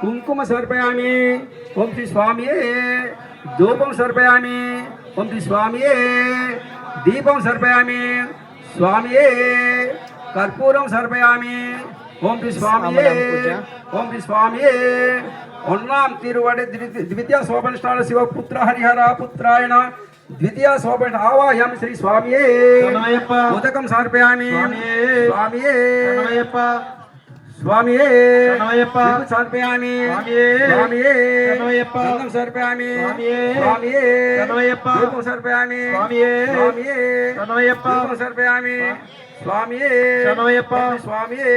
కుంకుమ సమర్పయామి ఓం శ్రీ స్వామియే ధూపం సమర్పయామి ఓం శ్రీ స్వామియే దీపం సమర్పయామి స్వామియే కర్పూరం సమర్పయామి ఓం శ్రీ స్వామియే ఓం శ్రీ స్వామియే ఒన్నాం తిరువడి ద్వితీయ శోభనిష్టాన శివపుత్ర హరిహర పుత్రాయణ ద్వితీయ శోభన ఆవాహయామి శ్రీ స్వామియే ఉదకం సమర్పయామి స్వామియే స్వామియే సమర్పయామి స్వామియే గంధం సమర్పయామి స్వామియే దీపం సమర్పయామి స్వామియే దీపం సమర్పయామి స్వామియే స్వామియే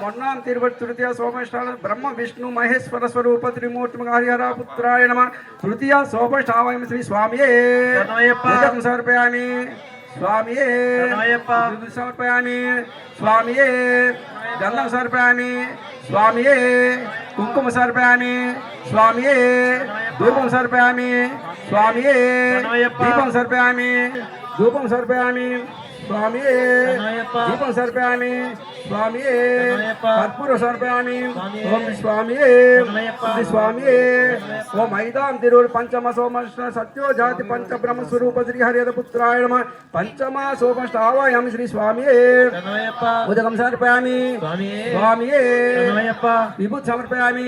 మొన్నాం తిరుపతి తృతీయ సోమష్టాన బ్రహ్మ విష్ణు మహేశ్వర స్వరూప త్రిమూర్తి హరిహర పుత్రాయ నమః తృతీయ సోమష్టావయం శ్రీ స్వామియే ఉదకం సమర్పయామి స్వామియే సమర్పయామి స్వామియే గంధం సమర్పయామి స్వామియే కుంకుమ సమర్పయామి స్వామియే ధూపం సమర్పయామి స్వామియే దీపం సమర్పయామి ధూపం సమర్పయామి స్వామియే దీపం సమర్పయామి స్వామియే కర్పూర సమర్పయామి ఓం స్వామియే శ్రీ స్వామియే ఓం ఐదాం తిరువురు పంచమ సోమష్ట సత్యో జాతి పంచ బ్రహ్మ స్వరూప శ్రీ హరిహర పుత్రాయ నమః పంచమ సోమష్ట ఆవాహయామి శ్రీ స్వామియే ఉదకం సమర్పయామి స్వామియే విభూతి సమర్పయామి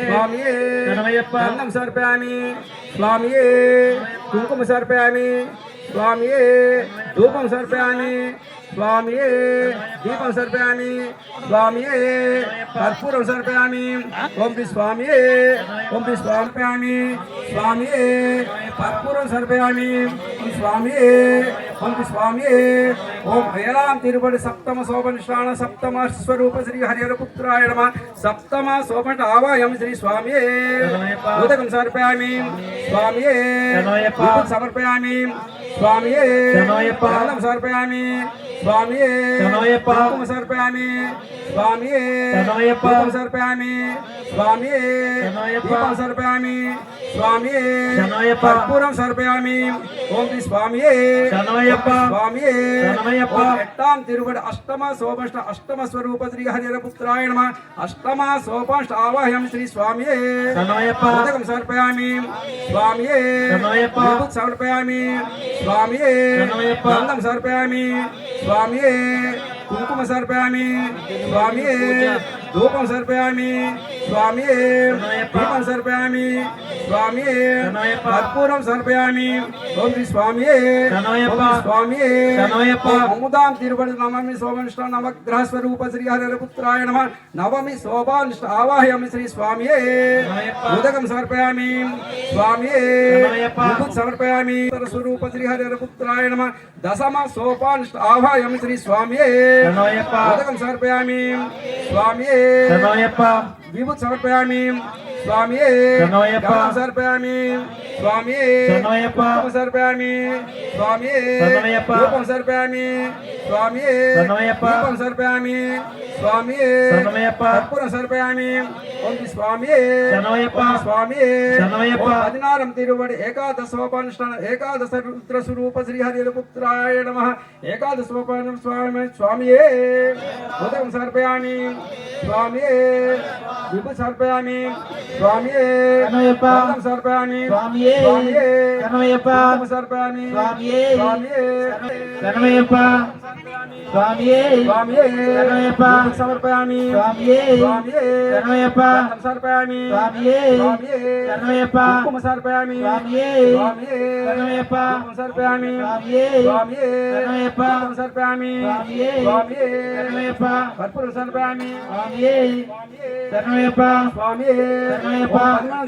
స్వామియే గంధం సమర్పయామి స్వామియే కుంకుమ సమర్పయామి స్వామియే ధూపం సమర్పయామి స్వామియే దీపం సమర్పయామి స్వామియే కర్పూరం సమర్పయామి ఓం శ్రీ స్వామియే ఓం శ్రీ సమర్పయామి స్వామియే కర్పూరం సమర్పయామి స్వామియే ఓం శ్రీ స్వామియే ఓం హేలాం తిరుపతి సప్తమ శోభనిష్టాన సప్తమ స్వరూప శ్రీ హరిహర పుత్రాయ నమః సప్తమ శోభన ఆవాహయామి శ్రీ స్వామియే ఉదకం సమర్పయామి స్వామియే సమర్పయామి స్వామియే గంధం సమర్పయామి స్వామియే కుంకుమ సమర్పయామి స్వామియే దీపం సమర్పయామి స్వామియే దీపం సమర్పయామి స్వామియే కర్పూరం సమర్పయామి ఓం శ్రీ స్వామియే స్వామియే ఎట్టాం తిరుపతి అష్టమ సోమష్ట అష్టమ స్వరూప శ్రీ హరిహర పుత్రాయ నమః అష్టమ సోపాష్ట ఆవాహయామి శ్రీ స్వామియే ఉదకం సమర్పయామి స్వామియే విభూతి సమర్పయామి స్వామియే గంధం సమర్పయామి స్వామియే కుంకుమ సమర్పయామి స్వామియే ధూపం సమర్పయామి స్వామియే దీపం సమర్పయామి స్వామియే కర్పూరం సమర్పయామి ఓం శ్రీ స్వామియే స్వామియే అముదాం తిరుపతి నవమి శోభనిష్ట నవగ్రహ స్వరూప శ్రీ హరిహర పుత్రాయ నమః నవమి శోభానిష్ట ఆవాహయామి శ్రీ స్వామియే ఉదకం సమర్పయామి స్వామియే విభూతి సమర్పయామి స్వరూప శ్రీ హరిహర పుత్రాయ నమః దశమ సోపానిష్ట ఆవాహయామి శ్రీ స్వామియే ఉదకం సమర్పయామి స్వామియే విభూతి సమర్పయామి స్వామియే గంధం సమర్పయామి స్వామియే కుంకుమ సమర్పయామి స్వామియే ధూపం సమర్పయామి స్వామియే దీపం సమర్పయామి స్వామియే కర్పూరం సమర్పయామి ఓం స్వామియే స్వామియే పదినారం తిరువడి ఏకాదశోపానుష్ఠాన ఏకాదశ రుద్ర స్వరూప శ్రీ హరిహర పుత్రాయ నమః ఏకాదశోపాన స్వామి స్వామియే ఉదకం సమర్పయామి స్వామియే విభూతి సమర్పయామి స్వామియే గంధం సమర్పయామి స్వామియే కుంకుమ సమర్పయామి స్వామియే స్వామియే విభూతి సమర్పయామి స్వామియే గంధం సమర్పయామి స్వామియే కుంకుమ సమర్పయామి స్వామియే ధూపం సమర్పయామి స్వామియే దీపం సమర్పయామి స్వామియే కర్పూరం సమర్పయామి స్వామియే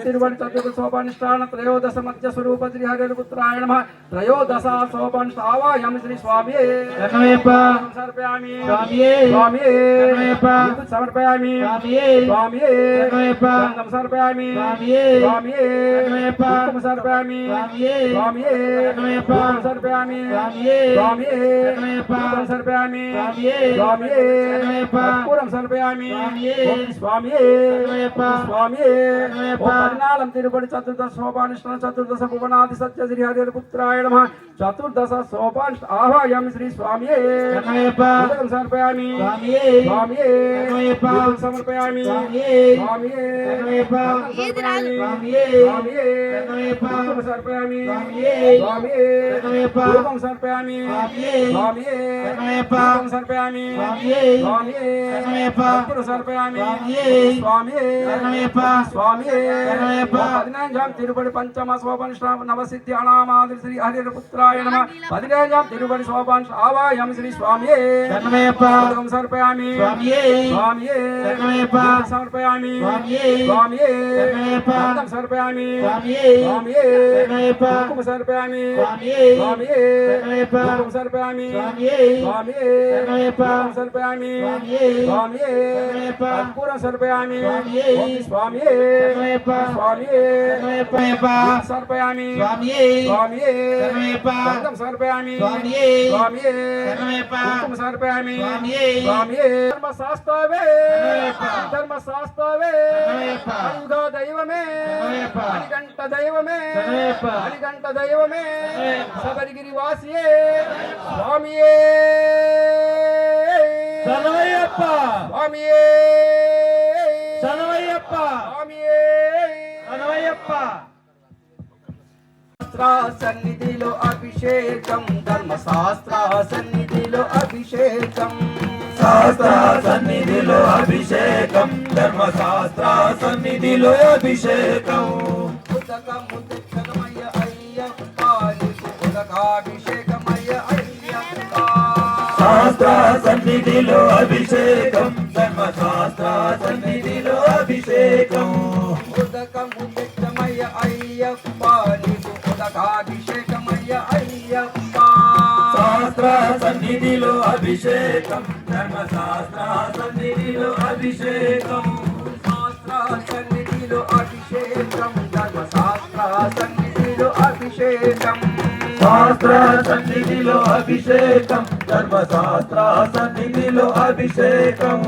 తిరువడి చతుర్థ సోపానుష్ఠాన త్రయోదశ మధ్య స్వరూప శ్రీ హరిహర పుత్రాయ నమః త్రయోదశ సోపానుష్ఠ ఆవాహయామి శ్రీ స్వామియే సమర్పయామి స్వామియే విభూతి సమర్పయామి స్వామియే గంధం సమర్పయామి స్వామియే కుంకుమ సమర్పయామి స్వామియే దీపం సమర్పయామి స్వామియే దీపం సమర్పయామి స్వామియే కర్పూరం సమర్పయామి స్వామియే స్వామియే పద్నాలం తిరుపతి చతుర్దశ సోపానుష్ఠాన చతుర్దశ భువనాది సత్య శ్రీ హరిహర పుత్రాయ నమః చతుర్దశ సోపానుష్ఠ ఆవాహయామి శ్రీ స్వామియే ఉదకం సమర్పయామి స్వామియే దీపం సమర్పయామి స్వామియే స్వామియే దీపం సమర్పయామి స్వామియే దీపం సమర్పయామి స్వామియే దీపం సమర్పయామి స్వామియే దీపం సమర్పయామి స్వామియే స్వామియే 15 తిరుపతి పంచమ శోభన శ్రావ నవసిద్ధ్యానామాది శ్రీ హరిపుత్రాయ నమః 15 తిరుపతి శోభన ఆవాయం శ్రీ స్వామియే ఉదకం సమర్పయామి స్వామియే సమర్పయామి స్వామియే ఉదకం సమర్పయామి స్వామియే ఉదకం సమర్పయామి స్వామియే ఉదకం సమర్పయామి స్వామియే ఉదకం సమర్పయామి స్వామియే కర్పూరం సమర్పయామి స్వామియే స్వామియే సమర్పయామి స్వామియే గంధం సమర్పయామి స్వామియే కుంకుమ సమర్పయామి స్వామియే ధర్మశాస్త్రవే ధర్మశాస్త్రవే అయుధ దైవమే అలిగంట దైవమే అలిగంట దైవమే శబరిగిరి వాసియే స్వామియే శరణమయ్యప్ప స్వామియే శరణమయ్యప్ప స్వామియే శరణమయ్యప్ప సన్నిధిలో అభిషేకం ధర్మశాస్త్ర సన్నిధిలో అభిషేకం శాస్త్ర సన్నిధిలో అభిషేకం ధర్మశాస్త్ర సన్నిధిలో అభిషేకం ఉదకము తెచ్చగమయ్య అయ్యప్ప నీకు ఉదకాభిషేకమయ్య అయ్యప్ప శాస్త్ర సన్నిధిలో అభిషేకం ధర్మశాస్త్ర సన్నిధిలో అభిషేకం ఉదకము తెచ్చమయ్య అయ్యప్ప నీకు ఉదకాభిషేకమయ్య అయ్యప్ప శాస్త్ర సన్నిధిలో అభిషేకం ధర్మశాస్త్ర సన్నిధిలో అభిషేకం శాస్త్ర సన్నిధిలో అభిషేకం ధర్మశాస్త్ర సన్నిధిలో అభిషేకం శాస్త్ర సన్నిధిలో అభిషేకం ధర్మశాస్త్ర సన్నిధిలో అభిషేకం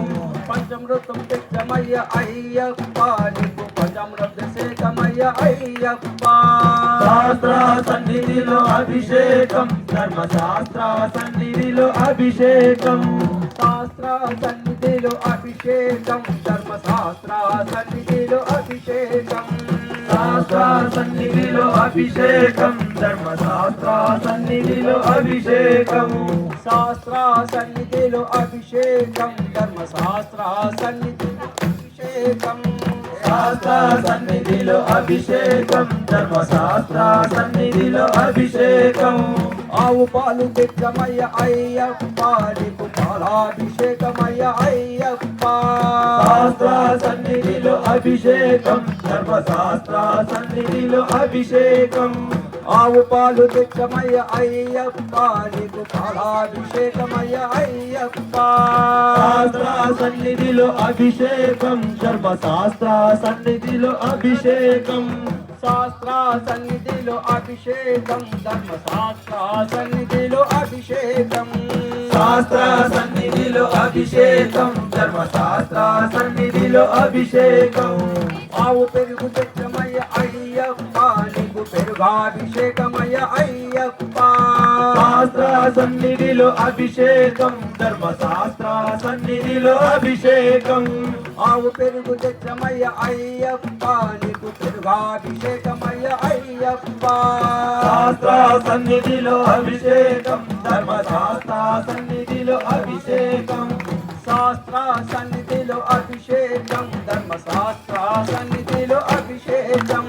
పంచమృతం తెచ్చమయ్య అయ్యప్ప నీకు పంచామృతమయ్య అయ్యప్ప శాస్త్ర సన్నిధిలో అభిషేకం ధర్మశాస్త్ర సన్నిధిలో అభిషేకం శాస్త్ర సన్నిధిలో అభిషేకం ధర్మశాస్త్ర సన్నిధిలో అభిషేకం శాస్త్ర సన్నిధిలో అభిషేకం ధర్మశాస్త్ర సన్నిధిలో అభిషేకం శాస్త్ర సన్నిధిలో అభిషేకం ధర్మశాస్త్ర సన్నిధిలో అభిషేకం శాస్త్ర సన్నిధిలో అభిషేకం ధర్మశాస్త్ర సన్నిధిలో అభిషేకం ఆవు పాలు తెచ్చమయ్య అయ్యప్ప నీకు పాలాభిషేకమయ్య అయ్యప్ప శాస్త్ర సన్నిధిలో అభిషేకం ధర్మశాస్త్ర సన్నిధిలో అభిషేకం ఆవు పాలు తెచ్చమయ్య అయ్యప్ప నీకు పాలాభిషేకమయ్య అయ్యప్ప శాస్త్ర సన్నిధిలో అభిషేకం ధర్మశాస్త్ర సన్నిధిలో అభిషేకం శాస్త్ర సన్నిధిలో అభిషేకం ధర్మశాస్త్ర సన్నిధిలో అభిషేకం శాస్త్ర సన్నిధిలో అభిషేకం ధర్మశాస్త్ర సన్నిధిలో అభిషేకం ఆవు పెరుగు తెచ్చమయ్య అయ్యప్ప నీకు పెరుగాభిషేకమయ్య అయ్యప్ప శాస్త్ర సన్నిధిలో అభిషేకం ధర్మశాస్త్ర సన్నిధిలో అభిషేకం ఆవు పెరుగు తెచ్చమయ్య అయ్యప్ప నీకు పెరుగాభిషేకమయ్య అయ్యప్ప శాస్త్ర సన్నిధిలో అభిషేకం ధర్మశాస్త్ర సన్నిధిలో అభిషేకం శాస్త్ర సన్నిధిలో అభిషేకం ధర్మశాస్త్ర సన్నిధిలో అభిషేకం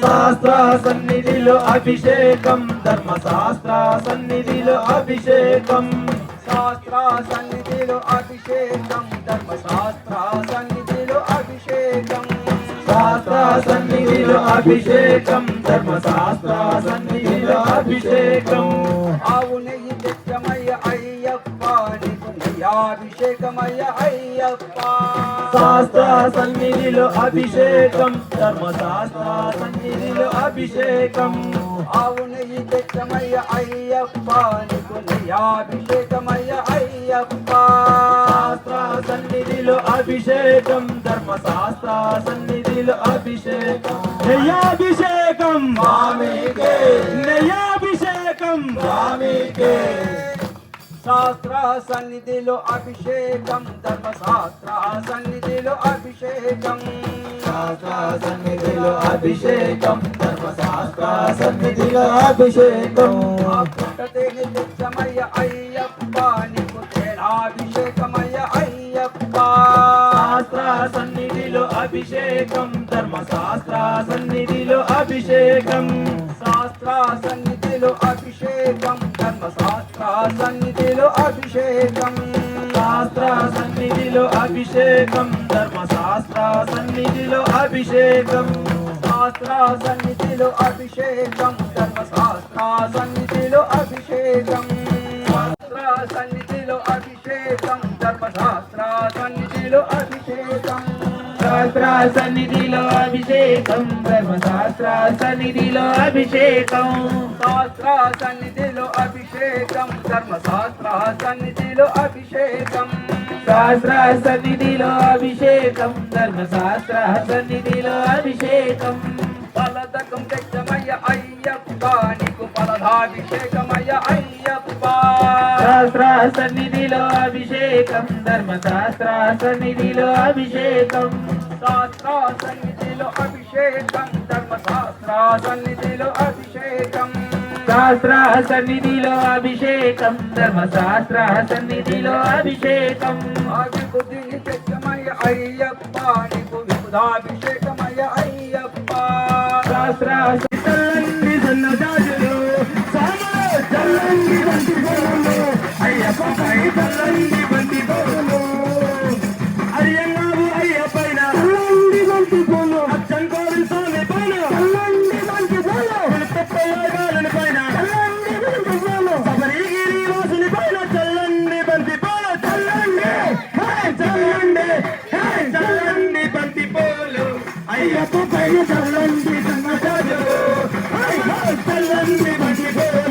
శాస్త్ర సన్నిధిలో అభిషేకం ధర్మశాస్త్ర సన్నిధిలో అభిషేకం శాస్త్ర సన్నిధిలో అభిషేకం ధర్మశాస్త్ర సన్నిధిలో అభిషేకం శాస్త్ర సన్నిధిలో అభిషేకం ధర్మశాస్త్ర సన్నిధిలో అభిషేకం ఆవు నెయ్యి తెచ్చమయ్య అయ్యప్ప నీకు నెయ్యాభిషేకమయ్య అయ్యప్ప శాస్త్ర సన్నిధిలో అభిషేకం ధర్మశాస్త్ర సన్నిధిలో అభిషేకం ఆవు నెయ్యి తెచ్చమయ్య అయ్యప్ప నీకు నెయ్యాభిషేకమయ్య అయ్యప్ప శాస్త్ర సన్నిధిలో అభిషేకం ధర్మశాస్త్ర సన్నిధిలో అభిషేకం నెయ్యాభిషేకం స్వామికే నెయ్యాభిషేకం స్వామికే శాస్త్ర సన్నిధిలో అభిషేకం ధర్మశాస్త్ర సన్నిధిలో అభిషేకం శాస్త్ర సన్నిధిలో అభిషేకం ధర్మశాస్త్ర సన్నిధిలో అభిషేకం పుట్టతేని తెచ్చమయ్య అయ్యప్ప నీకు తేనాభిషేకమయ్య అయ్యప్ప శాస్త్ర సన్నిధిలో అభిషేకం ధర్మశాస్త్ర సన్నిధిలో అభిషేకం శాస్త్ర సన్నిధిలో అభిషేకం ధర్మశాస్త్ర సన్నిధిలో అభిషేకం శాస్త్ర సన్నిధిలో అభిషేకం ధర్మశాస్త్ర సన్నిధిలో అభిషేకం శాస్త్ర సన్నిధిలో అభిషేకం ధర్మశాస్త్ర సన్నిధిలో అభిషేకం శాస్త్ర సన్నిధిలో అభిషేకం ధర్మశాస్త్ర సన్నిధిలో అభిషేకం శాస్త్ర సన్నిధిలో అభిషేకం ధర్మశాస్త్ర సన్నిధిలో అభిషేకం శాస్త్ర సన్నిధిలో అభిషేకం ధర్మశాస్త్ర సన్నిధిలో అభిషేకం శాస్త్ర సన్నిధిలో అభిషేకం ధర్మశాస్త్ర సన్నిధిలో అభిషేకం ఫలదకం తెచ్చమయ్య అయ్యప్ప నీకు ఫలదాభిషేకమయ్య అయ్యప్ప శాస్త్ర సన్నిధిలో అభిషేకం ధర్మశాస్త్ర సన్నిధిలో అభిషేకం శాస్త్ర సన్నిధిలో అభిషేకం ధర్మశాస్త్ర సన్నిధిలో అభిషేకం శాస్త్ర సన్నిధిలో అభిషేకం ధర్మశాస్త్ర సన్నిధిలో అభిషేకం ఆది బుద్ధిని తెచ్చమయ్య అయ్యప్ప నీకు విబుధాభిషేకమయ్య అయ్యప్ప శాస్త్ర చల్లండి సన్నజాజులు సామలో చల్లండి బంతి పూలు అయ్యప్ప పై చల్లండి బంతి పూలు అయ్యన్నావు అయ్యప్పైన చల్లండి బంతి పూలు అచ్చంకోరి స్వామి పైన చల్లండి బంతి పూలు పెప్పయ్యాగాలని పైన చల్లండి బంతి పూలు శబరిగిరి వాసుని పైన చల్లండి బంతి పూలు చల్లండి చల్లండి చల్లండి బంతి పూలు అయ్యప్ప పైన చల్లండి సన్నజాజులు చల్లండి బంతి పూలు